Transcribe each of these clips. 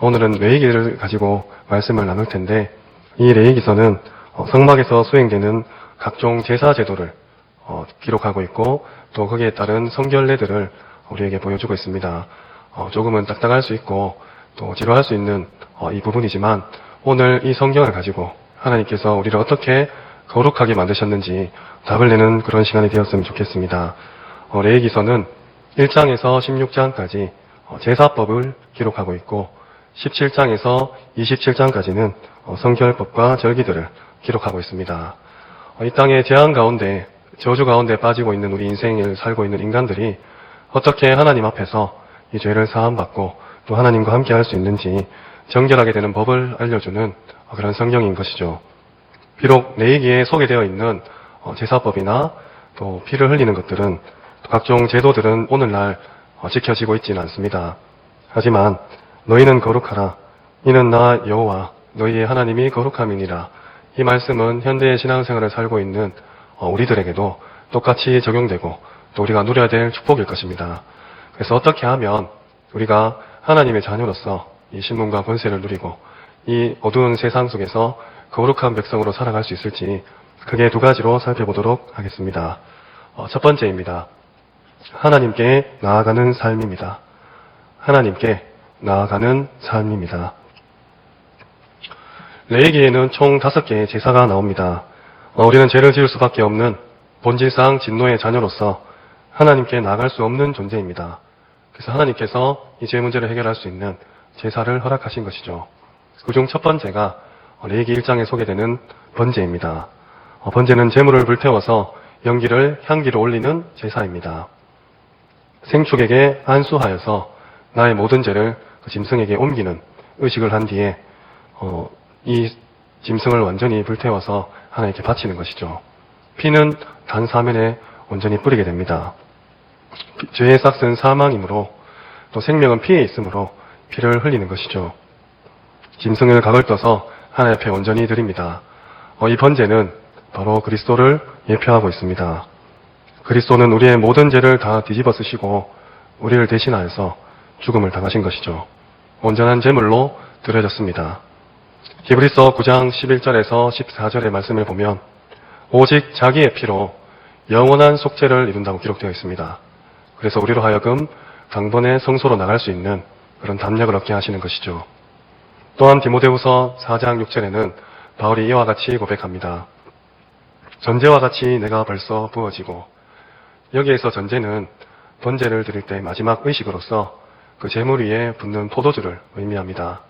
오늘은 레위기를 가지고 말씀을 나눌 텐데, 이 레위기서는 성막에서 수행되는 각종 제사 제도를 기록하고 있고, 또 거기에 따른 성결례들을 우리에게 보여주고 있습니다. 조금은 딱딱할 수 있고 또 지루할 수 있는 이 부분이지만, 오늘 이 성경을 가지고 하나님께서 우리를 어떻게 거룩하게 만드셨는지 답을 내는 그런 시간이 되었으면 좋겠습니다. 레위기서는 1장에서 16장까지 제사법을 기록하고 있고, 17장에서 27장까지는 성결법과 절기들을 기록하고 있습니다. 이 땅의 재앙 가운데, 저주 가운데 빠지고 있는 우리 인생을 살고 있는 인간들이 어떻게 하나님 앞에서 이 죄를 사함받고 또 하나님과 함께 할 수 있는지 정결하게 되는 법을 알려주는 그런 성경인 것이죠. 비록 레위기에 소개되어 있는 제사법이나 또 피를 흘리는 것들은, 또 각종 제도들은 오늘날 지켜지고 있지는 않습니다. 하지만 너희는 거룩하라, 이는 나 여호와 너희의 하나님이 거룩함이니라, 이 말씀은 현대의 신앙생활을 살고 있는 우리들에게도 똑같이 적용되고 또 우리가 누려야 될 축복일 것입니다. 그래서 어떻게 하면 우리가 하나님의 자녀로서 이 신분과 권세를 누리고 이 어두운 세상 속에서 거룩한 백성으로 살아갈 수 있을지, 크게 두 가지로 살펴보도록 하겠습니다. 첫 번째입니다. 하나님께 나아가는 삶입니다. 하나님께 나아가는 삶입니다. 레위기에는 총 5개의 제사가 나옵니다. 우리는 죄를 지을 수밖에 없는 본질상 진노의 자녀로서 하나님께 나아갈 수 없는 존재입니다. 그래서 하나님께서 이 죄 문제를 해결할 수 있는 제사를 허락하신 것이죠. 그중 첫 번째가 레위기 1장에 소개되는 번제입니다. 번제는 제물을 불태워서 향기를 올리는 제사입니다. 생축에게 안수하여서 나의 모든 죄를 그 짐승에게 옮기는 의식을 한 뒤에 이 짐승을 완전히 불태워서 하나님께 바치는 것이죠. 피는 단 사면에 온전히 뿌리게 됩니다. 죄의 삭은 사망이므로 또 생명은 피에 있으므로 피를 흘리는 것이죠. 짐승을 각을 떠서 하나님 앞에 온전히 드립니다. 이 번제는 바로 그리스도를 예표하고 있습니다. 그리스도는 우리의 모든 죄를 다 뒤집어 쓰시고 우리를 대신하여서 죽음을 당하신 것이죠. 온전한 제물로 드려졌습니다. 히브리서 9장 11절에서 14절의 말씀을 보면 오직 자기의 피로 영원한 속죄를 이룬다고 기록되어 있습니다. 그래서 우리로 하여금 강번의 성소로 나갈 수 있는 그런 담력을 얻게 하시는 것이죠. 또한 디모데후서 4장 6절에는 바울이 이와 같이 고백합니다. 전제와 같이 내가 벌써 부어지고, 여기에서 전제는 번제를 드릴 때 마지막 의식으로서 그 제물 위에 붓는 포도주를 의미합니다.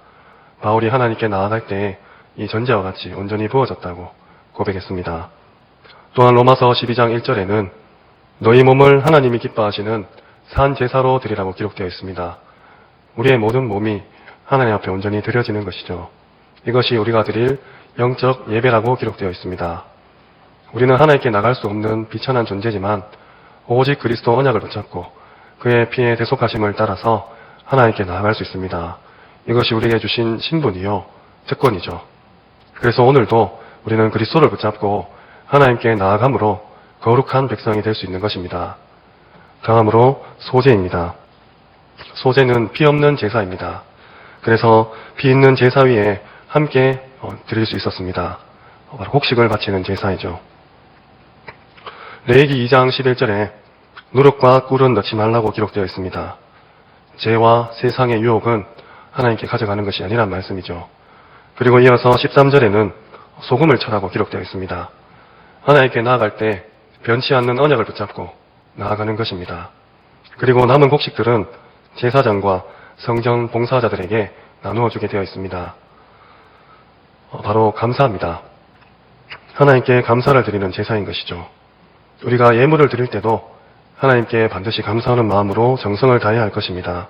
바울이 하나님께 나아갈 때 이 전제와 같이 온전히 부어졌다고 고백했습니다. 또한 로마서 12장 1절에는 너희 몸을 하나님이 기뻐하시는 산 제사로 드리라고 기록되어 있습니다. 우리의 모든 몸이 하나님 앞에 온전히 드려지는 것이죠. 이것이 우리가 드릴 영적 예배라고 기록되어 있습니다. 우리는 하나님께 나갈 수 없는 비천한 존재지만 오직 그리스도 언약을 붙잡고 그의 피의 대속하심을 따라서 하나님께 나아갈 수 있습니다. 이것이 우리에게 주신 신분이요, 특권이죠. 그래서 오늘도 우리는 그리스도를 붙잡고 하나님께 나아감으로 거룩한 백성이 될 수 있는 것입니다. 다음으로 소제입니다. 소제는 피 없는 제사입니다. 그래서 피 있는 제사 위에 함께 드릴 수 있었습니다. 바로 곡식을 바치는 제사이죠. 레위기 2장 11절에 누룩과 꿀은 넣지 말라고 기록되어 있습니다. 죄와 세상의 유혹은 하나님께 가져가는 것이 아니란 말씀이죠. 그리고 이어서 13절에는 소금을 쳐라고 기록되어 있습니다. 하나님께 나아갈 때 변치 않는 언약을 붙잡고 나아가는 것입니다. 그리고 남은 곡식들은 제사장과 성전 봉사자들에게 나누어 주게 되어 있습니다. 바로 감사합니다. 하나님께 감사를 드리는 제사인 것이죠. 우리가 예물을 드릴 때도 하나님께 반드시 감사하는 마음으로 정성을 다해야 할 것입니다.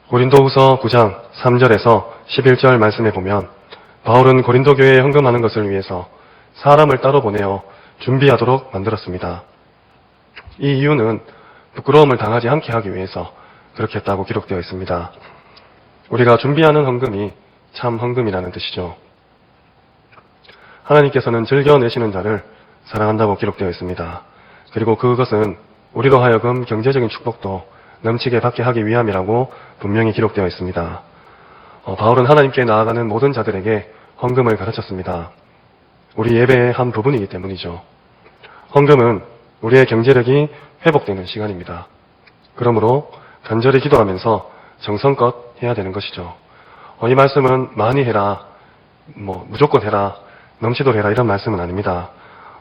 고린도후서 9장 3절에서 11절 말씀에 보면 바울은 고린도 교회에 헌금하는 것을 위해서 사람을 따로 보내어 준비하도록 만들었습니다. 이 이유는 부끄러움을 당하지 않게 하기 위해서 그렇게 했다고 기록되어 있습니다. 우리가 준비하는 헌금이 참 헌금이라는 뜻이죠. 하나님께서는 즐겨내시는 자를 사랑한다고 기록되어 있습니다. 그리고 그것은 우리로 하여금 경제적인 축복도 넘치게 받게 하기 위함이라고 분명히 기록되어 있습니다. 바울은 하나님께 나아가는 모든 자들에게 헌금을 가르쳤습니다. 우리 예배의 한 부분이기 때문이죠. 헌금은 우리의 경제력이 회복되는 시간입니다. 그러므로 간절히 기도하면서 정성껏 해야 되는 것이죠. 이 말씀은 많이 해라, 무조건 해라, 넘치도록 해라 이런 말씀은 아닙니다.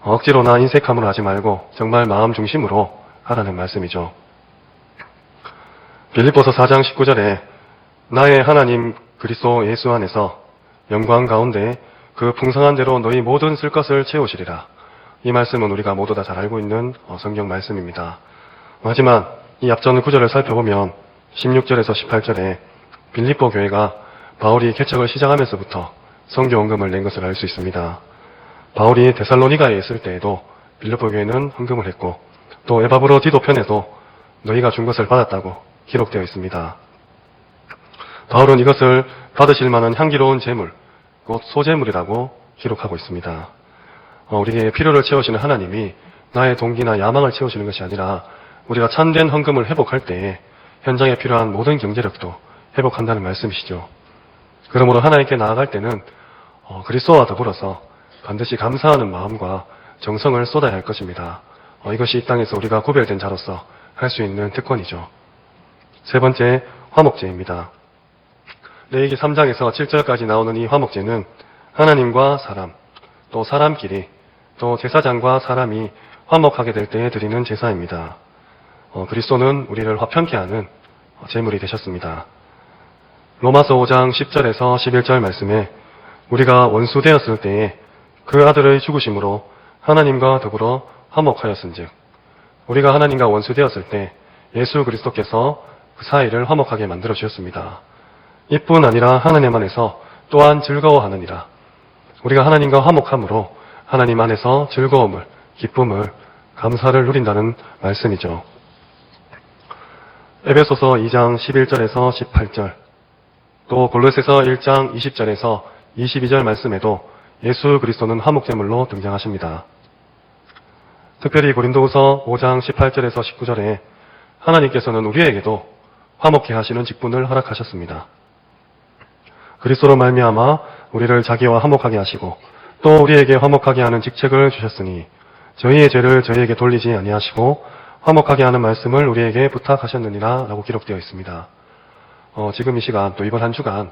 억지로나 인색함으로 하지 말고 정말 마음 중심으로 하라는 말씀이죠. 빌립보서 4장 19절에 나의 하나님 그리스도 예수 안에서 영광 가운데 그 풍성한 대로 너희 모든 쓸 것을 채우시리라. 이 말씀은 우리가 모두 다 잘 알고 있는 성경 말씀입니다. 하지만 이 앞전 구절을 살펴보면 16절에서 18절에 빌립보 교회가 바울이 개척을 시작하면서부터 선교헌금을 낸 것을 알 수 있습니다. 바울이 데살로니가에 있을 때에도 빌립보 교회는 헌금을 했고 또 에바브로 디도 편에도 너희가 준 것을 받았다고 기록되어 있습니다. 바울은 이것을 받으실 만한 향기로운 재물, 곧 소재물이라고 기록하고 있습니다. 우리의 필요를 채우시는 하나님이 나의 동기나 야망을 채우시는 것이 아니라 우리가 참된 헌금을 회복할 때에 현장에 필요한 모든 경제력도 회복한다는 말씀이시죠. 그러므로 하나님께 나아갈 때는 그리스도와 더불어서 반드시 감사하는 마음과 정성을 쏟아야 할 것입니다. 이것이 이 땅에서 우리가 구별된 자로서 할 수 있는 특권이죠. 세 번째, 화목제입니다. 레위기 3장에서 7절까지 나오는 이 화목제는 하나님과 사람, 또 사람끼리, 또 제사장과 사람이 화목하게 될 때에 드리는 제사입니다. 그리스도는 우리를 화평케 하는 제물이 되셨습니다. 로마서 5장 10절에서 11절 말씀에 우리가 원수되었을 때에 그 아들의 죽으심으로 하나님과 더불어 화목하였은즉 우리가 하나님과 원수되었을 때 예수 그리스도께서 그 사이를 화목하게 만들어 주셨습니다. 이뿐 아니라 하나님 안에서 또한 즐거워하느니라. 우리가 하나님과 화목함으로 하나님 안에서 즐거움을, 기쁨을, 감사를 누린다는 말씀이죠. 에베소서 2장 11절에서 18절, 또 골로새서 1장 20절에서 22절 말씀에도 예수 그리스도는 화목제물로 등장하십니다. 특별히 고린도후서 5장 18절에서 19절에 하나님께서는 우리에게도 화목케 하시는 직분을 허락하셨습니다. 그리스도로 말미암아 우리를 자기와 화목하게 하시고 또 우리에게 화목하게 하는 직책을 주셨으니 저희의 죄를 저희에게 돌리지 아니하시고 화목하게 하는 말씀을 우리에게 부탁하셨느니라 라고 기록되어 있습니다. 지금 이 시간 또 이번 한 주간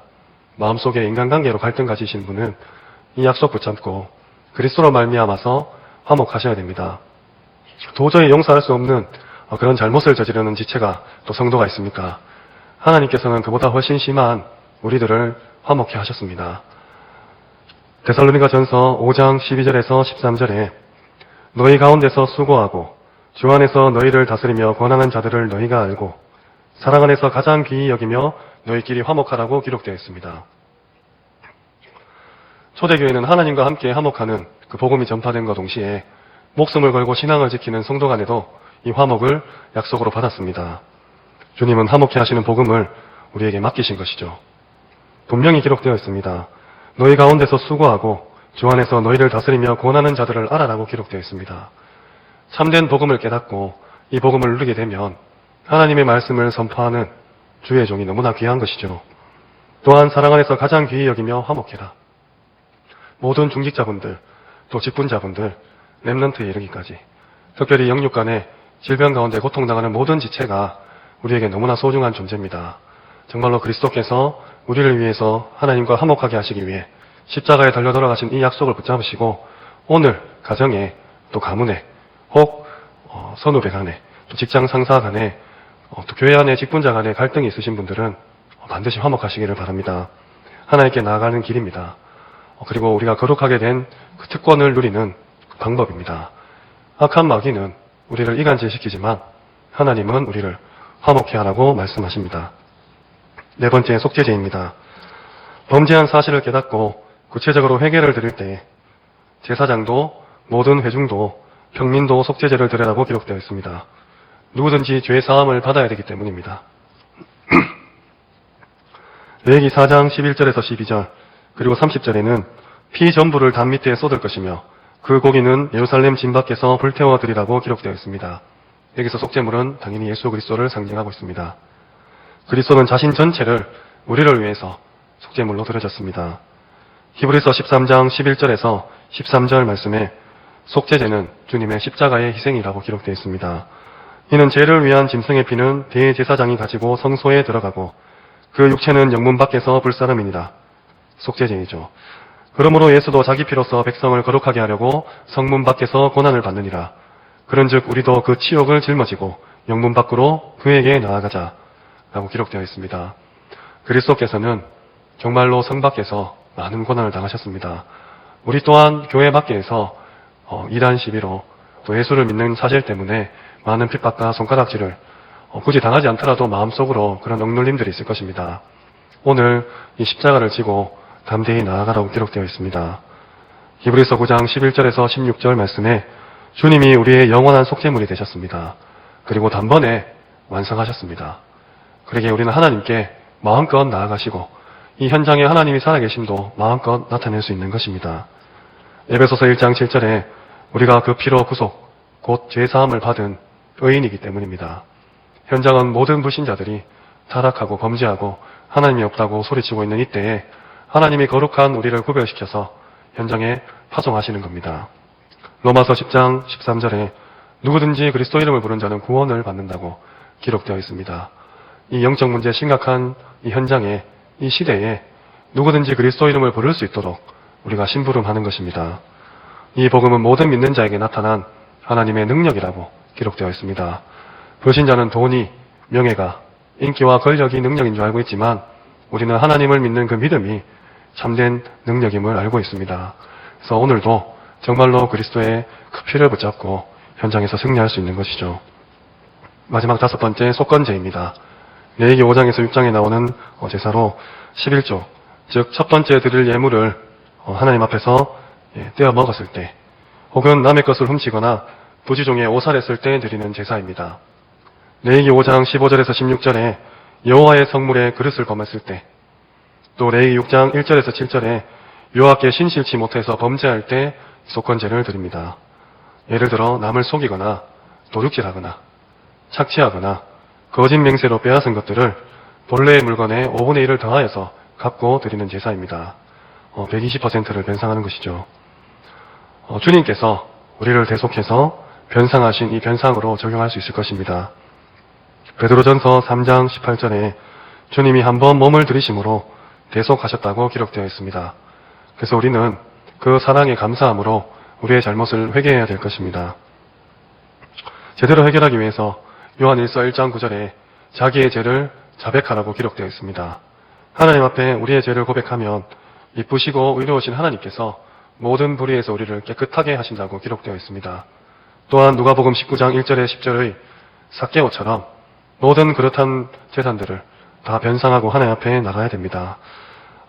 마음속에 인간관계로 갈등 가지신 분은 이 약속 붙잡고 그리스도로 말미암아서 화목하셔야 됩니다. 도저히 용서할 수 없는 그런 잘못을 저지르는 지체가 또 성도가 있습니까? 하나님께서는 그보다 훨씬 심한 우리들을 화목케 하셨습니다. 데살로니가 전서 5장 12절에서 13절에 너희 가운데서 수고하고 주 안에서 너희를 다스리며 권하는 자들을 너희가 알고 사랑 안에서 가장 귀히 여기며 너희끼리 화목하라고 기록되어 있습니다. 초대교회는 하나님과 함께 화목하는 그 복음이 전파된과 동시에 목숨을 걸고 신앙을 지키는 성도 간에도 이 화목을 약속으로 받았습니다. 주님은 화목케 하시는 복음을 우리에게 맡기신 것이죠. 분명히 기록되어 있습니다. 너희 가운데서 수고하고 주 안에서 너희를 다스리며 권하는 자들을 알아라고 기록되어 있습니다. 참된 복음을 깨닫고 이 복음을 누리게 되면 하나님의 말씀을 선포하는 주의 종이 너무나 귀한 것이죠. 또한 사랑 안에서 가장 귀히 여기며 화목해라. 모든 중직자분들, 또 직분자분들, 렘넌트에 이르기까지 특별히 영육 간의 질병 가운데 고통당하는 모든 지체가 우리에게 너무나 소중한 존재입니다. 정말로 그리스도께서 우리를 위해서 하나님과 화목하게 하시기 위해 십자가에 달려 돌아가신 이 약속을 붙잡으시고 오늘 가정에 또 가문에 혹 선후배 간에 또 직장 상사 간에 또 교회 안에 직분자 간에 갈등이 있으신 분들은 반드시 화목하시기를 바랍니다. 하나님께 나아가는 길입니다. 그리고 우리가 거룩하게 된 그 특권을 누리는 방법입니다. 악한 마귀는 우리를 이간질시키지만 하나님은 우리를 화목케 하라고 말씀하십니다. 네 번째, 속죄제입니다. 범죄한 사실을 깨닫고 구체적으로 회개를 드릴 때 제사장도 모든 회중도 평민도 속죄제를 드리라고 기록되어 있습니다. 누구든지 죄 사함을 받아야 되기 때문입니다. 레위기 4장 11절에서 12절 그리고 30절에는 피 전부를 담 밑에 쏟을 것이며 그 고기는 예루살렘 진 밖에서 불태워 드리라고 기록되어 있습니다. 여기서 속죄물은 당연히 예수 그리스도를 상징하고 있습니다. 그리스도는 자신 전체를 우리를 위해서 속죄물로 드려졌습니다. 히브리서 13장 11절에서 13절 말씀에 속죄제는 주님의 십자가의 희생이라고 기록되어 있습니다. 이는 죄를 위한 짐승의 피는 대제사장이 가지고 성소에 들어가고 그 육체는 영문 밖에서 불사름이니라. 속죄제이죠. 그러므로 예수도 자기 피로서 백성을 거룩하게 하려고 성문 밖에서 고난을 받느니라. 그런즉 우리도 그 치욕을 짊어지고 영문 밖으로 그에게 나아가자 라고 기록되어 있습니다. 그리스도께서는 정말로 성 밖에서 많은 고난을 당하셨습니다. 우리 또한 교회 밖에서 이단 시비로 또 예수를 믿는 사실 때문에 많은 핍박과 손가락질을 굳이 당하지 않더라도 마음속으로 그런 억눌림들이 있을 것입니다. 오늘 이 십자가를 지고 담대히 나아가라고 기록되어 있습니다. 히브리서 9장 11절에서 16절 말씀에 주님이 우리의 영원한 속죄물이 되셨습니다. 그리고 단번에 완성하셨습니다. 그러기에 우리는 하나님께 마음껏 나아가시고 이 현장에 하나님이 살아계심도 마음껏 나타낼 수 있는 것입니다. 에베소서 1장 7절에 우리가 그 피로 구속, 곧 죄사함을 받은 의인이기 때문입니다. 현장은 모든 불신자들이 타락하고 범죄하고 하나님이 없다고 소리치고 있는 이때에 하나님이 거룩한 우리를 구별시켜서 현장에 파송하시는 겁니다. 로마서 10장 13절에 누구든지 그리스도 이름을 부른 자는 구원을 받는다고 기록되어 있습니다. 이 영적 문제 심각한 이 현장에, 이 시대에 누구든지 그리스도 이름을 부를 수 있도록 우리가 심부름하는 것입니다. 이 복음은 모든 믿는 자에게 나타난 하나님의 능력이라고 기록되어 있습니다. 불신자는 돈이, 명예가, 인기와 권력이 능력인 줄 알고 있지만 우리는 하나님을 믿는 그 믿음이 참된 능력임을 알고 있습니다. 그래서 오늘도 정말로 그리스도의 그 피를 붙잡고 현장에서 승리할 수 있는 것이죠. 마지막 5번째 속건제입니다. 레위기 5장에서 6장에 나오는 제사로 11조, 즉 첫 번째 드릴 예물을 하나님 앞에서 떼어 먹었을 때 혹은 남의 것을 훔치거나 부지중에 오살했을 때 드리는 제사입니다. 레위기 5장 15절에서 16절에 여호와의 성물에 그릇을 범했을 때, 또 레위기 6장 1절에서 7절에 여호와께 신실치 못해서 범죄할 때 속건제를 드립니다. 예를 들어 남을 속이거나 도둑질하거나 착취하거나 거짓 맹세로 빼앗은 것들을 본래의 물건에 5분의 1을 더하여서 갚고 드리는 제사입니다. 120%를 변상하는 것이죠. 주님께서 우리를 대속해서 변상하신 이 변상으로 적용할 수 있을 것입니다. 베드로전서 3장 18절에 주님이 한번 몸을 들이심으로 대속하셨다고 기록되어 있습니다. 그래서 우리는 그 사랑에 감사함으로 우리의 잘못을 회개해야 될 것입니다. 제대로 해결하기 위해서 요한일서 1장 9절에 자기의 죄를 자백하라고 기록되어 있습니다. 하나님 앞에 우리의 죄를 고백하면 이쁘시고 의로우신 하나님께서 모든 불의에서 우리를 깨끗하게 하신다고 기록되어 있습니다. 또한 누가복음 19장 1절에 10절의 삭개오처럼 모든 그릇한 재산들을 다 변상하고 하나님 앞에 나가야 됩니다.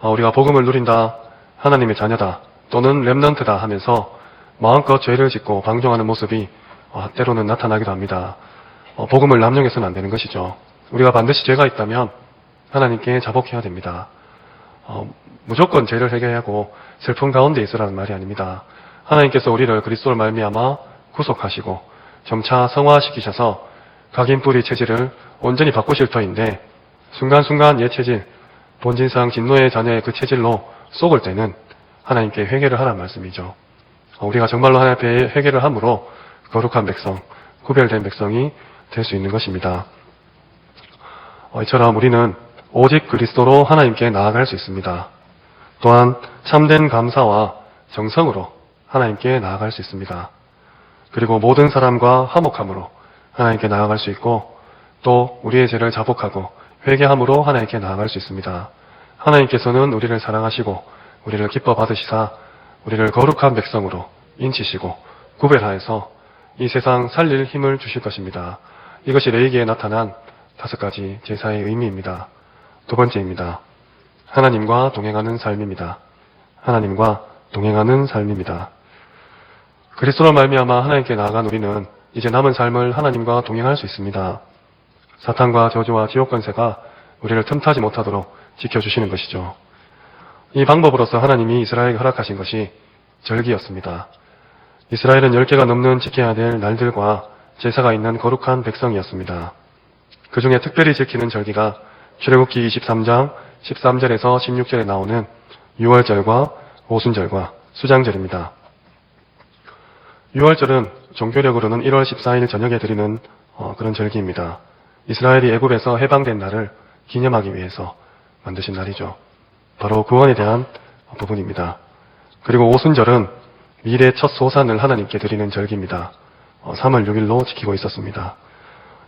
우리가 복음을 누린다, 하나님의 자녀다, 또는 렘넌트다 하면서 마음껏 죄를 짓고 방종하는 모습이 때로는 나타나기도 합니다. 복음을 남용해서는 안 되는 것이죠. 우리가 반드시 죄가 있다면 하나님께 자복해야 됩니다. 무조건 죄를 해결하고 슬픔 가운데 있으라는 말이 아닙니다. 하나님께서 우리를 그리스도를 말미암아 구속하시고 점차 성화시키셔서 각인 뿌리 체질을 온전히 바꾸실 터인데 순간순간 옛 체질, 본진상 진노의 자녀의 그 체질로 속을 때는 하나님께 회개를 하라는 말씀이죠. 우리가 정말로 하나님 앞에 회개를 함으로 거룩한 백성, 구별된 백성이 될 수 있는 것입니다. 이처럼 우리는 오직 그리스도로 하나님께 나아갈 수 있습니다. 또한 참된 감사와 정성으로 하나님께 나아갈 수 있습니다. 그리고 모든 사람과 화목함으로 하나님께 나아갈 수 있고 또 우리의 죄를 자복하고 회개함으로 하나님께 나아갈 수 있습니다. 하나님께서는 우리를 사랑하시고 우리를 기뻐 받으시사 우리를 거룩한 백성으로 인치시고 구별하여서 이 세상 살릴 힘을 주실 것입니다. 이것이 레위기에 나타난 5가지 제사의 의미입니다. 두 번째입니다. 하나님과 동행하는 삶입니다. 하나님과 동행하는 삶입니다. 그리스도로 말미암아 하나님께 나아간 우리는 이제 남은 삶을 하나님과 동행할 수 있습니다. 사탄과 저주와 지옥 권세가 우리를 틈타지 못하도록 지켜주시는 것이죠. 이 방법으로서 하나님이 이스라엘에게 허락하신 것이 절기였습니다. 이스라엘은 10개가 넘는 지켜야 될 날들과 제사가 있는 거룩한 백성이었습니다. 그 중에 특별히 지키는 절기가 출애굽기 23장 13절에서 16절에 나오는 유월절과 오순절과 수장절입니다. 유월절은 종교력으로는 1월 14일 저녁에 드리는 그런 절기입니다. 이스라엘이 애굽에서 해방된 날을 기념하기 위해서 만드신 날이죠. 바로 구원에 대한 부분입니다. 그리고 오순절은 미래 첫 소산을 하나님께 드리는 절기입니다. 3월 6일로 지키고 있었습니다.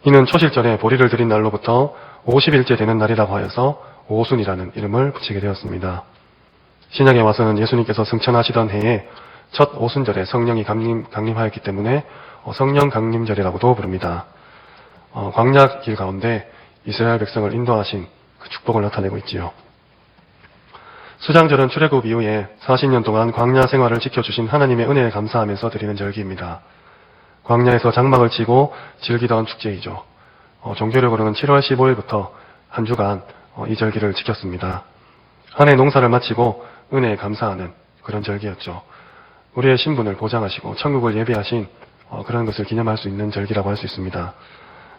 이는 초실절에 보리를 드린 날로부터 50일째 되는 날이라고 하여서 오순이라는 이름을 붙이게 되었습니다. 신약에 와서는 예수님께서 승천하시던 해에 첫 오순절에 성령이 강림하였기 때문에 성령 강림절이라고도 부릅니다. 광야 길 가운데 이스라엘 백성을 인도하신 그 축복을 나타내고 있지요. 수장절은 출애굽 이후에 40년 동안 광야 생활을 지켜주신 하나님의 은혜에 감사하면서 드리는 절기입니다. 광야에서 장막을 치고 즐기던 축제이죠. 종교력으로는 7월 15일부터 한 주간 이 절기를 지켰습니다. 한 해 농사를 마치고 은혜에 감사하는 그런 절기였죠. 우리의 신분을 보장하시고 천국을 예비하신 그런 것을 기념할 수 있는 절기라고 할 수 있습니다.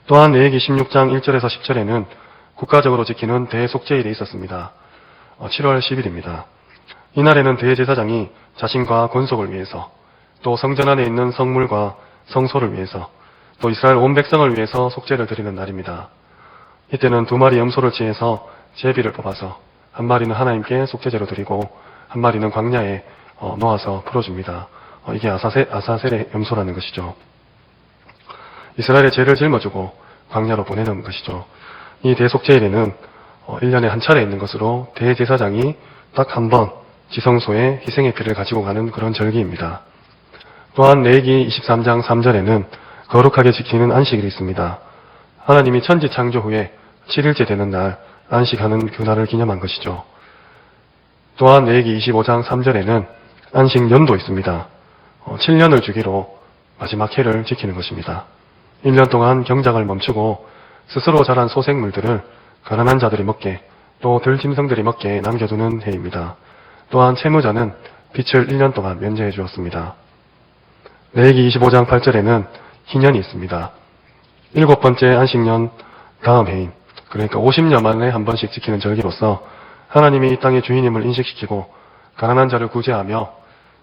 또한 레위기 16장 1절에서 10절에는 국가적으로 지키는 대속죄일이 있었습니다. 7월 10일입니다. 이날에는 대제사장이 자신과 권속을 위해서, 또 성전 안에 있는 성물과 성소를 위해서, 또 이스라엘 온 백성을 위해서 속죄를 드리는 날입니다. 이때는 2마리 염소를 취해서 제비를 뽑아서 한 마리는 하나님께 속죄제로 드리고 한 마리는 광야에 놓아서 풀어줍니다. 이게 아사셀의 염소라는 것이죠. 이스라엘의 죄를 짊어주고 광야로 보내는 것이죠. 이 대속죄일에는 1년에 한 차례 있는 것으로 대제사장이 딱 한 번 지성소에 희생의 피를 가지고 가는 그런 절기입니다. 또한 레위기 23장 3절에는 거룩하게 지키는 안식일이 있습니다. 하나님이 천지 창조 후에 7일째 되는 날 안식하는 그 날을 기념한 것이죠. 또한 레위기 25장 3절에는 안식년도 있습니다. 7년을 주기로 마지막 해를 지키는 것입니다. 1년 동안 경작을 멈추고 스스로 자란 소생물들을 가난한 자들이 먹게, 또 들짐승들이 먹게 남겨두는 해입니다. 또한 채무자는 빚을 1년 동안 면제해 주었습니다. 레위기 25장 8절에는 희년이 있습니다. 7번째 안식년 다음 해인, 그러니까 50년 만에 한 번씩 지키는 절기로서 하나님이 이 땅의 주인임을 인식시키고 가난한 자를 구제하며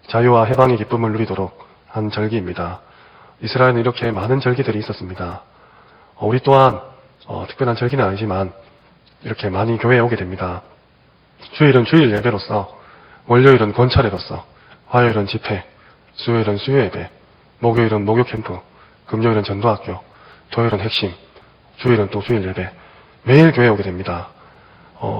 자유와 해방의 기쁨을 누리도록 한 절기입니다. 이스라엘은 이렇게 많은 절기들이 있었습니다. 우리 또한 특별한 절기는 아니지만 이렇게 많이 교회에 오게 됩니다. 주일은 주일 예배로서, 월요일은 권찰회로서, 화요일은 집회, 수요일은 수요예배, 목요일은 목요 캠프, 금요일은 전도학교, 토요일은 핵심, 주일은 또 주일 예배, 매일 교회에 오게 됩니다.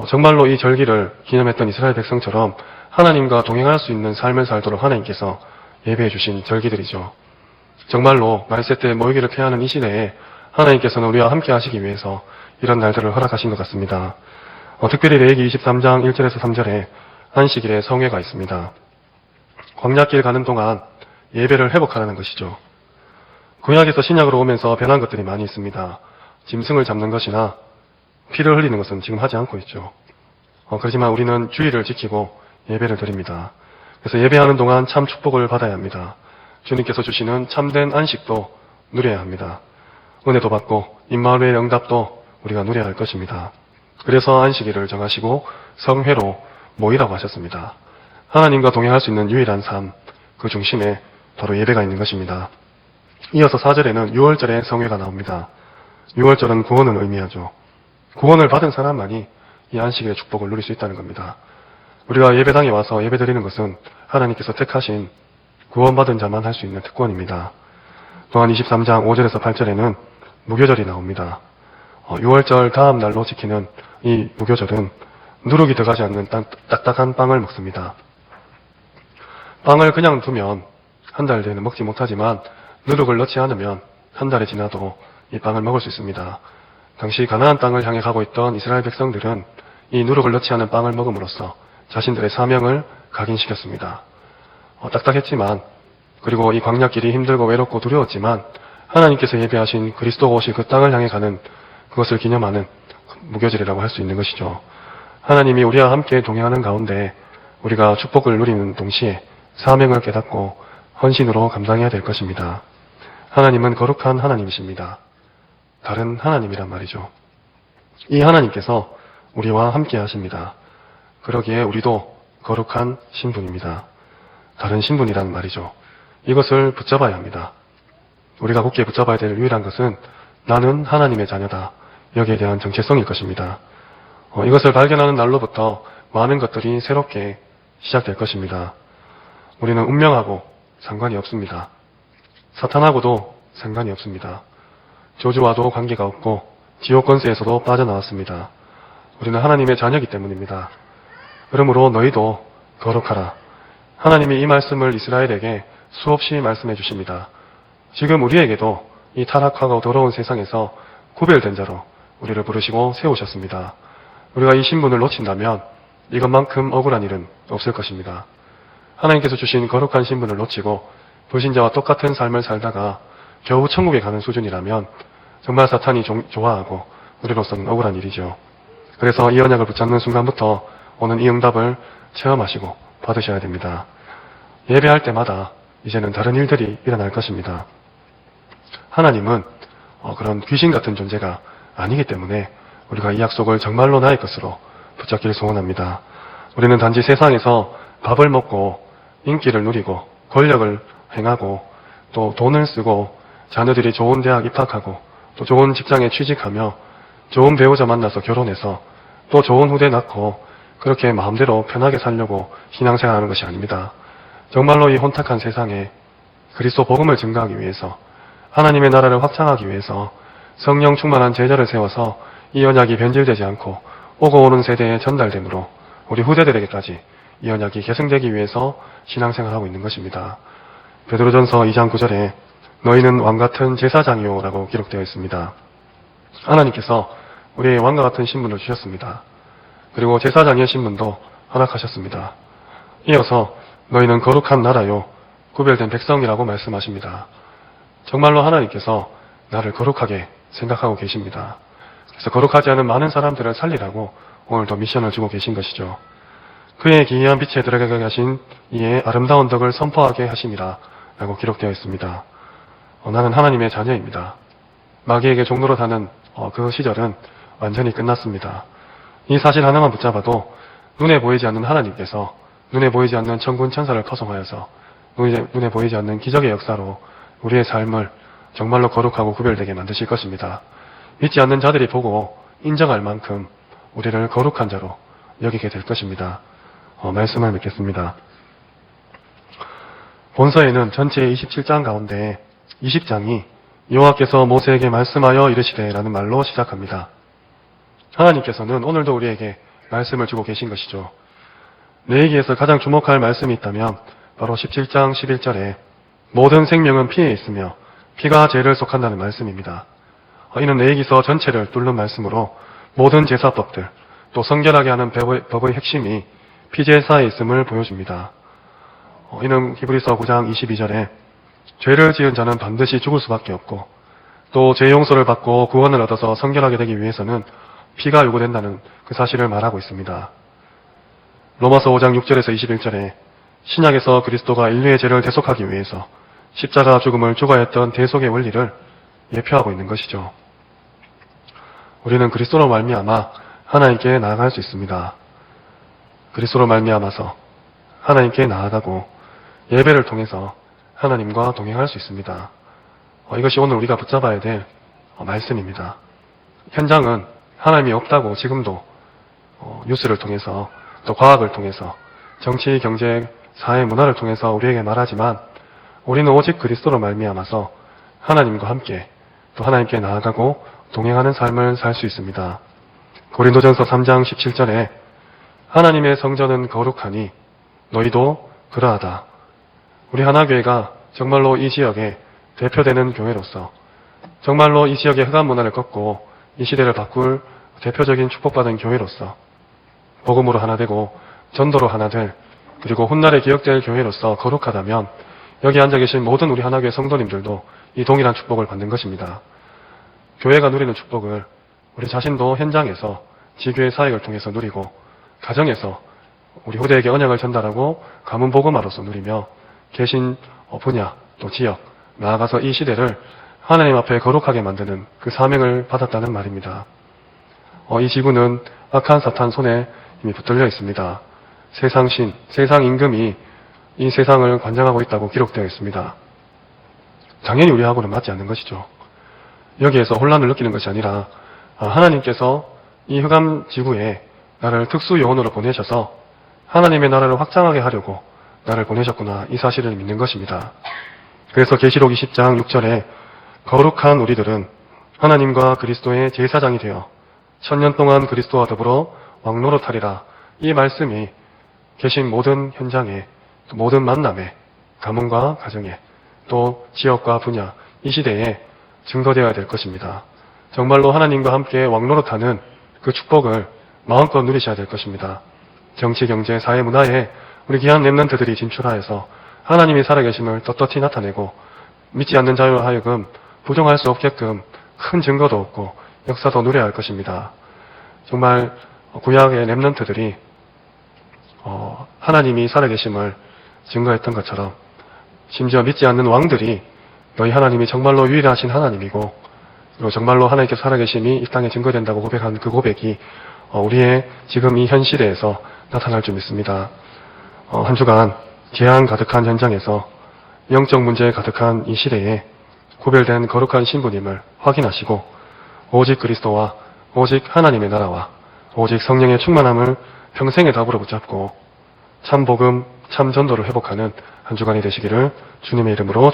정말로 이 절기를 기념했던 이스라엘 백성처럼 하나님과 동행할 수 있는 삶을 살도록 하나님께서 예배해 주신 절기들이죠. 정말로 말세 때 모이기를 피하는 이 시대에 하나님께서는 우리와 함께 하시기 위해서 이런 날들을 허락하신 것 같습니다. 특별히 레위기 23장 1절에서 3절에 안식일에 성회가 있습니다. 광야길 가는 동안 예배를 회복하라는 것이죠. 구약에서 신약으로 오면서 변한 것들이 많이 있습니다. 짐승을 잡는 것이나 피를 흘리는 것은 지금 하지 않고 있죠. 그렇지만 우리는 주의를 지키고 예배를 드립니다. 그래서 예배하는 동안 참 축복을 받아야 합니다. 주님께서 주시는 참된 안식도 누려야 합니다. 은혜도 받고 임마누엘 응답도 우리가 누려야 할 것입니다. 그래서 안식일을 정하시고 성회로 모이라고 하셨습니다. 하나님과 동행할 수 있는 유일한 삶, 그 중심에 바로 예배가 있는 것입니다. 이어서 4절에는 6월절에 성회가 나옵니다. 6월절은 구원을 의미하죠. 구원을 받은 사람만이 이 안식일의 축복을 누릴 수 있다는 겁니다. 우리가 예배당에 와서 예배드리는 것은 하나님께서 택하신 구원받은 자만 할 수 있는 특권입니다. 또한 23장 5절에서 8절에는 무교절이 나옵니다. 6월절 다음 날로 지키는 이 무교절은 누룩이 들어가지 않는 딱딱한 빵을 먹습니다. 빵을 그냥 두면 한 달 내내 먹지 못하지만 누룩을 넣지 않으면 한 달이 지나도 이 빵을 먹을 수 있습니다. 당시 가나안 땅을 향해 가고 있던 이스라엘 백성들은 이 누룩을 넣지 않은 빵을 먹음으로써 자신들의 사명을 각인시켰습니다. 딱딱했지만, 그리고 이 광야길이 힘들고 외롭고 두려웠지만 하나님께서 예배하신 그리스도가 오실 그 땅을 향해 가는 그것을 기념하는 무교절이라고 할 수 있는 것이죠. 하나님이 우리와 함께 동행하는 가운데 우리가 축복을 누리는 동시에 사명을 깨닫고 헌신으로 감당해야 될 것입니다. 하나님은 거룩한 하나님이십니다. 다른 하나님이란 말이죠. 이 하나님께서 우리와 함께 하십니다. 그러기에 우리도 거룩한 신분입니다. 다른 신분이란 말이죠. 이것을 붙잡아야 합니다. 우리가 굳게 붙잡아야 될 유일한 것은 나는 하나님의 자녀다. 여기에 대한 정체성일 것입니다. 이것을 발견하는 날로부터 많은 것들이 새롭게 시작될 것입니다. 우리는 운명하고 상관이 없습니다. 사탄하고도 상관이 없습니다. 저주와도 관계가 없고 지옥 권세에서도 빠져나왔습니다. 우리는 하나님의 자녀이기 때문입니다. 그러므로 너희도 거룩하라. 하나님이 이 말씀을 이스라엘에게 수없이 말씀해 주십니다. 지금 우리에게도 이 타락하고 더러운 세상에서 구별된 자로 우리를 부르시고 세우셨습니다. 우리가 이 신분을 놓친다면 이것만큼 억울한 일은 없을 것입니다. 하나님께서 주신 거룩한 신분을 놓치고 불신자와 똑같은 삶을 살다가 겨우 천국에 가는 수준이라면 정말 사탄이 좋아하고 우리로서는 억울한 일이죠. 그래서 이 언약을 붙잡는 순간부터 오는 이 응답을 체험하시고 받으셔야 됩니다. 예배할 때마다 이제는 다른 일들이 일어날 것입니다. 하나님은 그런 귀신 같은 존재가 아니기 때문에 우리가 이 약속을 정말로 나의 것으로 붙잡기를 소원합니다. 우리는 단지 세상에서 밥을 먹고 인기를 누리고 권력을 행하고 또 돈을 쓰고 자녀들이 좋은 대학 입학하고 또 좋은 직장에 취직하며 좋은 배우자 만나서 결혼해서 또 좋은 후대 낳고 그렇게 마음대로 편하게 살려고 신앙생활하는 것이 아닙니다. 정말로 이 혼탁한 세상에 그리스도 복음을 증거하기 위해서 하나님의 나라를 확장하기 위해서 성령 충만한 제자를 세워서 이 언약이 변질되지 않고 오고 오는 세대에 전달되므로 우리 후대들에게까지 이 언약이 계승되기 위해서 신앙생활하고 있는 것입니다. 베드로전서 2장 9절에 너희는 왕같은 제사장이요 라고 기록되어 있습니다. 하나님께서 우리의 왕과 같은 신분을 주셨습니다. 그리고 제사장의 신분도 허락하셨습니다. 이어서 너희는 거룩한 나라요 구별된 백성이라고 말씀하십니다. 정말로 하나님께서 나를 거룩하게 생각하고 계십니다. 그래서 거룩하지 않은 많은 사람들을 살리라고 오늘도 미션을 주고 계신 것이죠. 그의 기이한 빛에 들어가게 하신 이의 아름다운 덕을 선포하게 하심이라 라고 기록되어 있습니다. 나는 하나님의 자녀입니다. 마귀에게 종로로 사는 그 시절은 완전히 끝났습니다. 이 사실 하나만 붙잡아도 눈에 보이지 않는 하나님께서 눈에 보이지 않는 천군 천사를 파송하여서 눈에 보이지 않는 기적의 역사로 우리의 삶을 정말로 거룩하고 구별되게 만드실 것입니다. 믿지 않는 자들이 보고 인정할 만큼 우리를 거룩한 자로 여기게 될 것입니다. 말씀을 맺겠습니다. 본서에는 전체 27장 가운데 20장이 여호와께서 모세에게 말씀하여 이르시되 라는 말로 시작합니다. 하나님께서는 오늘도 우리에게 말씀을 주고 계신 것이죠. 레위기에서 가장 주목할 말씀이 있다면 바로 17장 11절에 모든 생명은 피에 있으며 피가 죄를 속한다는 말씀입니다. 이는 레위기서 전체를 뚫는 말씀으로 모든 제사법들 또 성결하게 하는 법의 핵심이 피제사에 있음을 보여줍니다. 이는 히브리서 9장 22절에 죄를 지은 자는 반드시 죽을 수밖에 없고 또 죄 용서를 받고 구원을 얻어서 성결하게 되기 위해서는 피가 요구된다는 그 사실을 말하고 있습니다. 로마서 5장 6절에서 21절에 신약에서 그리스도가 인류의 죄를 대속하기 위해서 십자가 죽음을 죽어야 했던 대속의 원리를 예표하고 있는 것이죠. 우리는 그리스도로 말미암아 하나님께 나아갈 수 있습니다. 그리스도로 말미암아서 하나님께 나아가고 예배를 통해서 하나님과 동행할 수 있습니다. 이것이 오늘 우리가 붙잡아야 될 말씀입니다. 현장은 하나님이 없다고 지금도 뉴스를 통해서 또 과학을 통해서 정치, 경제, 사회, 문화를 통해서 우리에게 말하지만 우리는 오직 그리스도로 말미암아서 하나님과 함께 또 하나님께 나아가고 동행하는 삶을 살 수 있습니다. 고린도전서 3장 17절에 하나님의 성전은 거룩하니 너희도 그러하다. 우리 하나교회가 정말로 이 지역에 대표되는 교회로서 정말로 이 지역의 흑암 문화를 꺾고 이 시대를 바꿀 대표적인 축복받은 교회로서 복음으로 하나 되고 전도로 하나 될 그리고 훗날에 기억될 교회로서 거룩하다면 여기 앉아 계신 모든 우리 하나교회 성도님들도 이 동일한 축복을 받는 것입니다. 교회가 누리는 축복을 우리 자신도 현장에서 지교의 사역을 통해서 누리고 가정에서 우리 후대에게 언약을 전달하고 가문 복음화로서 누리며 계신 분야 또 지역 나아가서 이 시대를 하나님 앞에 거룩하게 만드는 그 사명을 받았다는 말입니다. 이 지구는 악한 사탄 손에 이미 붙들려 있습니다. 세상신, 세상 임금이 이 세상을 관장하고 있다고 기록되어 있습니다. 당연히 우리하고는 맞지 않는 것이죠. 여기에서 혼란을 느끼는 것이 아니라 하나님께서 이 흑암 지구에 나를 특수 요원으로 보내셔서 하나님의 나라를 확장하게 하려고 나를 보내셨구나, 이 사실을 믿는 것입니다. 그래서 계시록 20장 6절에 거룩한 우리들은 하나님과 그리스도의 제사장이 되어 천년 동안 그리스도와 더불어 왕노릇하리라, 이 말씀이 계신 모든 현장에, 모든 만남에, 가문과 가정에, 또 지역과 분야, 이 시대에 증거되어야 될 것입니다. 정말로 하나님과 함께 왕노릇하는 그 축복을 마음껏 누리셔야 될 것입니다. 정치, 경제, 사회, 문화에 우리 귀한 렘넌트들이 진출하여서 하나님이 살아계심을 떳떳이 나타내고 믿지 않는 자로 하여금 부정할 수 없게끔 큰 증거도 없고 역사도 누려야 할 것입니다. 정말 구약의 렘넌트들이 하나님이 살아계심을 증거했던 것처럼 심지어 믿지 않는 왕들이 너희 하나님이 정말로 유일하신 하나님이고 그리고 정말로 하나님께서 살아계심이 이 땅에 증거된다고 고백한 그 고백이 우리의 지금 이 현 시대에서 나타날 줄 믿습니다. 한 주간 재앙 가득한 현장에서 영적 문제에 가득한 이 시대에 구별된 거룩한 신부님을 확인하시고 오직 그리스도와 오직 하나님의 나라와 오직 성령의 충만함을 평생의 답으로 붙잡고 참 복음, 참 전도를 회복하는 한 주간이 되시기를 주님의 이름으로